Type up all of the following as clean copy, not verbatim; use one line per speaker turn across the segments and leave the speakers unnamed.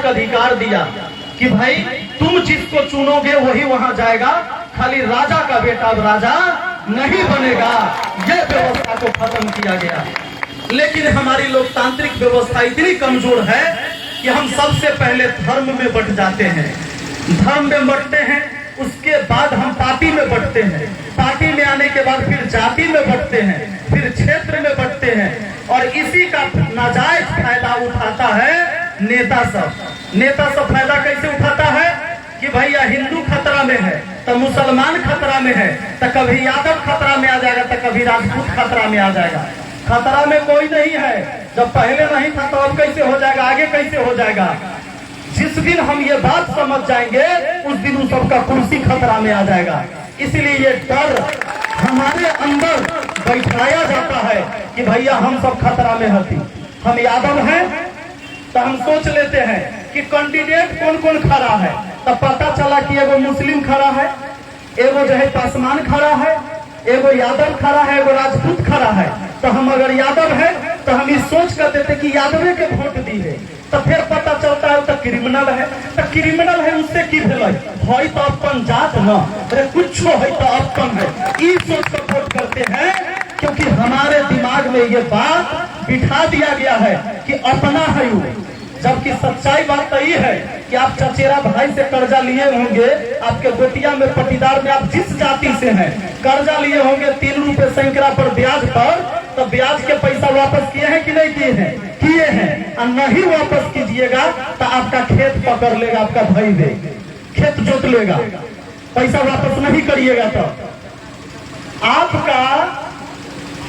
अधिकार दिया कि भाई तुम जिसको चुनोगे वही वहां जाएगा, खाली राजा का बेटा अब राजा नहीं बनेगा। यह व्यवस्था को खत्म किया गया। लेकिन हमारी लोकतांत्रिक व्यवस्था इतनी कमजोर है कि हम सबसे पहले धर्म में बंट जाते हैं, धर्म में बंटते हैं, उसके बाद हम पार्टी में बंटते हैं, पार्टी में आने के बाद फिर जाति में बंटते हैं, फिर क्षेत्र में बंटते हैं, और इसी का नाजायज फायदा उठाता है नेता सब। नेता सब फायदा कैसे उठाता है कि भैया हिंदू खतरा में है तो मुसलमान खतरा में है, तो कभी यादव खतरा में आ जाएगा, तो कभी राजपूत खतरा में आ जाएगा। खतरा में कोई नहीं है, जब पहले नहीं था तो अब कैसे हो जाएगा, आगे कैसे हो जाएगा। जिस दिन हम ये बात समझ जाएंगे उस दिन उस सबका कुर्सी खतरा में आ जाएगा। इसलिए ये डर हमारे अंदर बैठाया जाता है कि भैया हम सब खतरा में हती। हम यादव हैं तो हम सोच लेते हैं कि कैंडिडेट कौन कौन खड़ा है, तब पता चला कि एगो मुस्लिम खड़ा है, एगो जो है पासवान खड़ा है, एगो यादव खड़ा है, एगो राजपूत खड़ा है। तो हम अगर यादव है तो हम इस सोच कर देते कि यादवे के वोट दी है, तो फिर पता चलता है तो क्रिमिनल है, तो क्रिमिनल है उससे की भेलै है तो अपन जात न, अरे कुछ है तो अपन है, इस सोच कर वोट करते हैं। क्योंकि हमारे दिमाग में ये बात बिठा दिया गया है कि अपना है वो, जबकि सच्चाई बात तो ये है कि आप चचेरा भाई से कर्जा लिए होंगे, आपके गोतिया में पटीदार में आप जिस जाति से हैं कर्जा लिए होंगे 3 रुपए सैकड़ा पर ब्याज पर, तो ब्याज के पैसा वापस किए हैं कि नहीं किए हैं? किए हैं। और नहीं वापस कीजिएगा तो आपका खेत पकड़ लेगा, आपका भाई दे खेत जोत लेगा, पैसा वापस नहीं करिएगा तो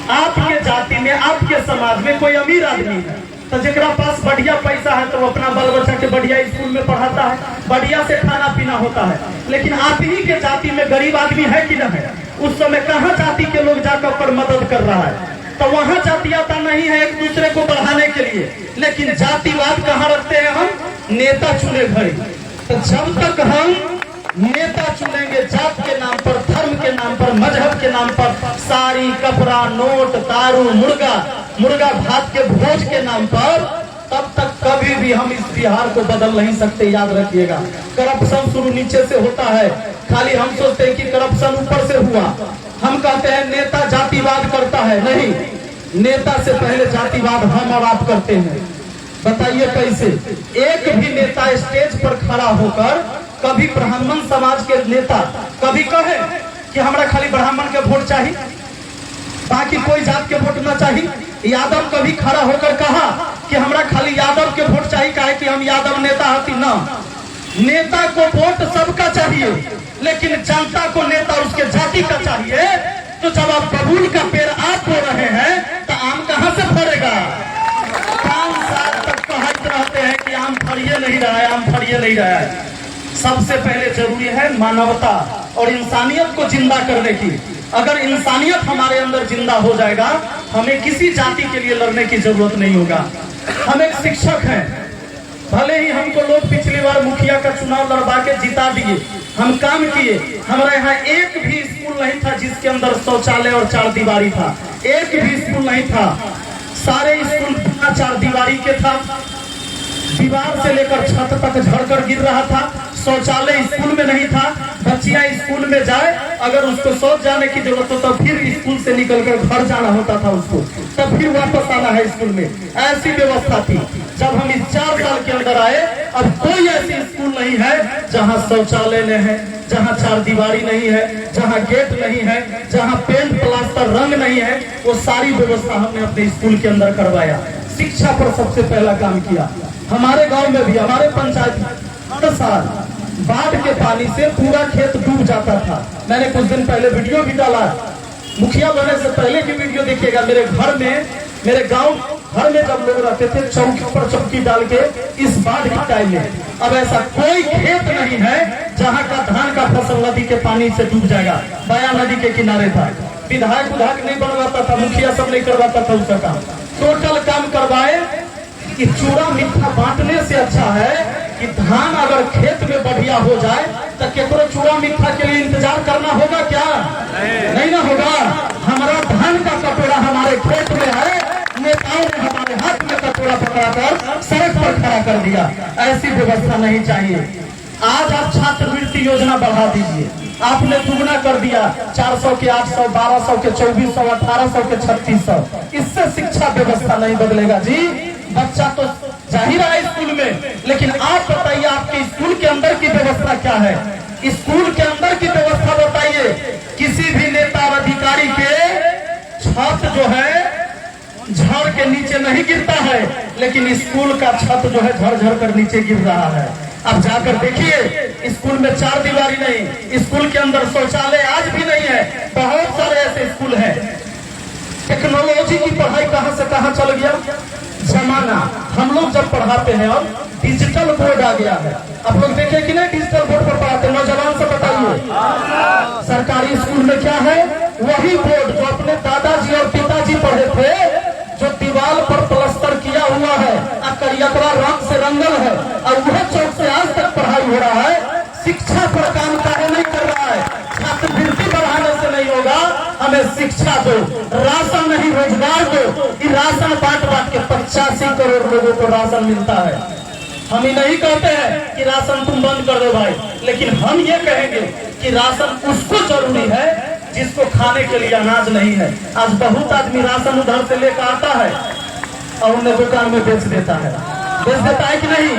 आपके जाति में, आपके समाज में कोई अमीर आदमी है तो जेकरा पास बढ़िया पैसा है तो वो अपना बाल बच्चा के बढ़िया स्कूल में पढ़ाता है, बढ़िया से खाना पीना होता है। लेकिन आप ही के जाति में गरीब आदमी है कि नहीं है? उस समय कहाँ जाति के लोग जाकर मदद कर रहा है? तो वहाँ जातीयता नहीं है एक दूसरे को बढ़ाने के लिए, लेकिन जातिवाद कहाँ रखते हैं हम? नेता चुने घड़ी। तो जब तक हम नेता चुनेंगे जात के नाम पर, धर्म के नाम पर, मजहब के नाम पर, साड़ी कपड़ा नोट दारू मुर्गा भात के भोज के नाम पर, तब तक कभी भी हम इस बिहार को बदल नहीं सकते। याद रखिएगा, करप्शन शुरू नीचे से होता है। खाली हम सोचते हैं कि करप्शन ऊपर से हुआ, हम कहते हैं नेता जातिवाद करता है। नहीं, नेता से पहले जातिवाद हम और आप करते हैं। बताइए कैसे? एक भी नेता स्टेज पर खड़ा होकर कभी ब्राह्मण समाज के नेता कभी कहे कि हमरा खाली ब्राह्मण के वोट चाहिए, बाकी कोई जात के वोट ना चाहिए? यादव कभी खड़ा होकर कहा कि हमरा खाली यादव के वोट चाहिए, काहे कि हम यादव नेता हती? ना, नेता को वोट सबका चाहिए, लेकिन जनता को नेता उसके जाति का चाहिए। तो जब आप बबूल का पेड़ आप बो रहे हैं तो आम कहां से फरेगा? 5 साल तक कहते रहते हैं कि आम फरिए नहीं रहा है, आम फरिए नहीं रहा है। सबसे पहले जरूरी है मानवता और इंसानियत को जिंदा करने की। अगर इंसानियत हमारे अंदर जिंदा हो जाएगा, हमें किसी जाति के लिए लड़ने की जरूरत नहीं होगा। हम एक शिक्षक हैं, भले ही हमको लोग पिछली बार मुखिया का चुनाव लड़वा के जिता दिए, हम काम किए, हमारे यहाँ एक भी स्कूल नहीं था जिसके अंदर शौचालय और 4 दीवारी था। एक भी स्कूल नहीं था, सारे स्कूल बिना 4 दीवारी के था, दीवार से लेकर छत तक झड़कर गिर रहा था, शौचालय स्कूल में नहीं था। बच्चियां स्कूल में जाए, अगर उसको शौच जाने की जरूरत हो तो फिर स्कूल से निकलकर घर जाना होता था उसको, तब फिर वापस आना है स्कूल में। ऐसी व्यवस्था थी। जब हम इस 4 साल के अंदर आए, अब कोई ऐसी स्कूल नहीं है जहां शौचालय नहीं है, जहां 4 दीवारी नहीं है, जहां गेट नहीं है, जहां पेंट प्लास्टर रंग नहीं है। वो सारी व्यवस्था हमने अपने स्कूल के अंदर करवाया। शिक्षा पर सबसे पहला काम किया। हमारे गांव में भी, हमारे पंचायत हर साल बाढ़ के पानी से पूरा खेत डूब जाता था। मैंने कुछ दिन पहले वीडियो भी डाला, मुखिया बनने से पहले की वीडियो देखिएगा। मेरे घर में, मेरे गांव घर में जब लोग रहते थे चौकी पर चौकी डाल के इस बाढ़ के टाइम में, अब ऐसा कोई खेत नहीं है जहां का धान का फसल नदी के पानी से डूब जाएगा। बया नदी के किनारे था, विधायक नहीं बनवाता था, मुखिया सब नहीं करवाता था उसका काम। टोटल काम करवाए कि चूड़ा मीठा बांटने से अच्छा है कि धान अगर खेत में बढ़िया हो जाए तो केकरो चूड़ा मीठा के लिए इंतजार करना होगा क्या? नहीं ना होगा। हमारा धान का कटोरा हमारे खेत में है, नेताओं ने हमारे हाथ में कटोरा पकड़ पकड़ाकर सड़क पर खड़ा कर दिया। ऐसी व्यवस्था नहीं चाहिए। आज आप छात्रवृत्ति योजना बढ़ा दीजिए, आपने दुगना कर दिया, 400 के 800, 1200 के 2400, 1800 के 3600। इससे शिक्षा व्यवस्था नहीं बदलेगा जी। बच्चा तो जाहिर है स्कूल में, लेकिन आप बताइए आपके स्कूल के अंदर की व्यवस्था क्या है? स्कूल के अंदर की व्यवस्था बताइए। किसी भी नेता और अधिकारी के छत जो है झड़ के नीचे नहीं गिरता है, लेकिन स्कूल का छत जो है झड़ कर नीचे गिर रहा है। अब जाकर देखिए, स्कूल में 4 दीवारी नहीं, स्कूल के अंदर शौचालय आज भी नहीं है। बहुत सारे ऐसे स्कूल हैं। टेक्नोलॉजी की पढ़ाई कहां से कहां चल गया जमाना। हम लोग जब पढ़ाते हैं अब डिजिटल बोर्ड आ गया है। आप लोग देखे कि नहीं डिजिटल बोर्ड पर पढ़ाते हैं? नौजवान से बताइए, सरकारी स्कूल में क्या है? वही बोर्ड जो अपने दादाजी और पिताजी पढ़े थे, जो दीवार पर प्लास्टर किया हुआ है, करियकरा रंग से रंगल है, और वह चौक से आज तक पढ़ाई हो रहा है। शिक्षा पर काम कार्य नहीं कर रहा है। छात्रवृत्ति बढ़ाने से नहीं होगा, हमें शिक्षा दो, राशन नहीं रोजगार दो। ये राशन बांट के 85 करोड़ लोगों को राशन मिलता है। हम ही नहीं कहते हैं कि राशन तुम बंद कर दो भाई, लेकिन हम ये कहेंगे कि राशन उसको जरूरी है जिसको खाने के लिए अनाज नहीं है। आज बहुत आदमी राशन उधर से लेकर आता है और उन्हें दुकान में बेच देता है कि नहीं?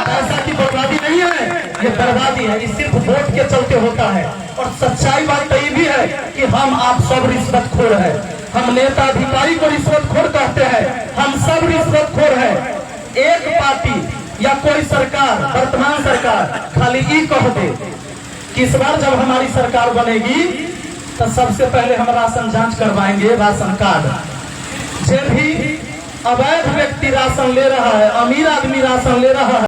पैसा की बर्बादी नहीं है, ये बर्बादी है। ये सिर्फ वोट के चलते होता है। और सच्चाई बात तो ये भी है कि हम आप सब रिश्वतखोर है। हम नेता अधिकारी को रिश्वतखोर कहते हैं, हम सब रिश्वतखोर है। एक पार्टी या कोई सरकार, वर्तमान सरकार खाली ये कह दे कि इस बार जब हमारी सरकार बनेगी तो सबसे पहले हम राशन जांच करवाएंगे, राशन कार्ड। जो भी अवैध व्यक्ति राशन ले रहा है, अमीर आदमी राशन ले रहा है,